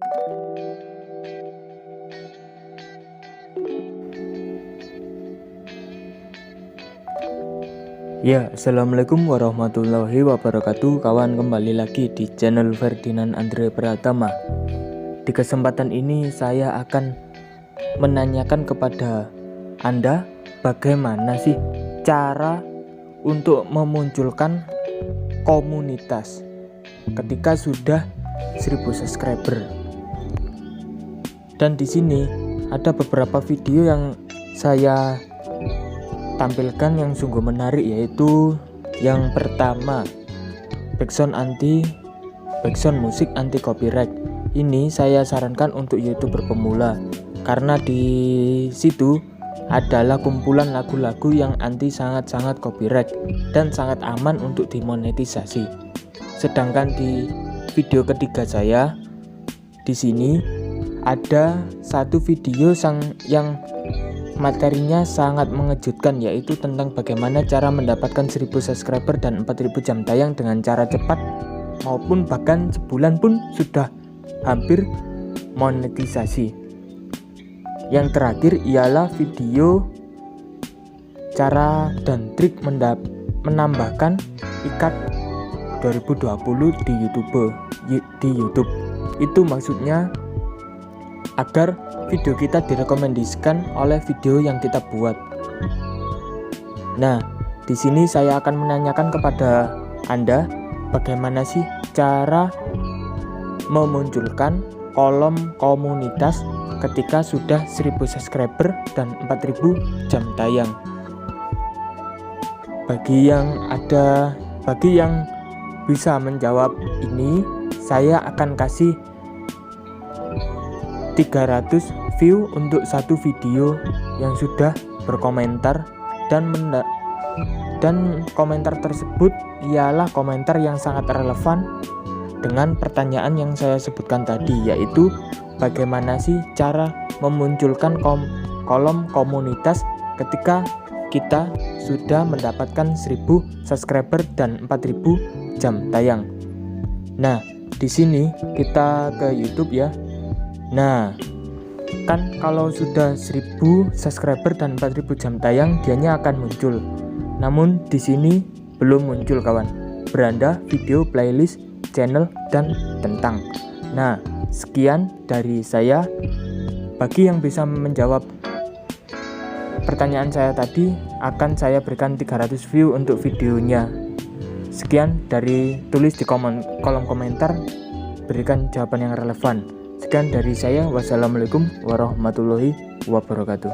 Ya, assalamualaikum warahmatullahi wabarakatuh. Kawan, kembali lagi di channel Ferdinand Andre Pratama. Di kesempatan ini saya akan menanyakan kepada Anda, bagaimana sih cara untuk memunculkan komunitas ketika sudah 1000 subscriber. Dan di sini ada beberapa video yang saya tampilkan yang sungguh menarik, yaitu yang pertama, backsound musik anti copyright. Ini saya sarankan untuk YouTuber pemula karena di situ adalah kumpulan lagu-lagu yang sangat copyright dan sangat aman untuk dimonetisasi. Sedangkan di video ketiga saya di sini ada satu video yang materinya sangat mengejutkan, yaitu tentang bagaimana cara mendapatkan 1000 subscriber dan 4000 jam tayang dengan cara cepat, maupun bahkan sebulan pun sudah hampir monetisasi. Yang terakhir ialah video cara dan trik menambahkan ikat 2020 di YouTube. Itu maksudnya agar video kita direkomendasikan oleh video yang kita buat. Nah, di sini saya akan menanyakan kepada Anda, bagaimana sih cara memunculkan kolom komunitas ketika sudah 1000 subscriber dan 4000 jam tayang. Bagi yang bisa menjawab ini, saya akan kasih 300 view untuk satu video yang sudah berkomentar, dan komentar tersebut ialah komentar yang sangat relevan dengan pertanyaan yang saya sebutkan tadi, yaitu bagaimana sih cara memunculkan kolom komunitas ketika kita sudah mendapatkan 1000 subscriber dan 4000 jam tayang. Nah, di sini kita ke YouTube ya. Nah, kan kalau sudah 1000 subscriber dan 4000 jam tayang, dianya akan muncul. Namun di sini belum muncul, kawan. Beranda, video, playlist, channel, dan tentang. Nah, sekian dari saya. Bagi yang bisa menjawab pertanyaan saya tadi, akan saya berikan 300 view untuk videonya. Sekian dari tulis di kolom komentar, berikan jawaban yang relevan. Sekian dari saya, wassalamualaikum warahmatullahi wabarakatuh.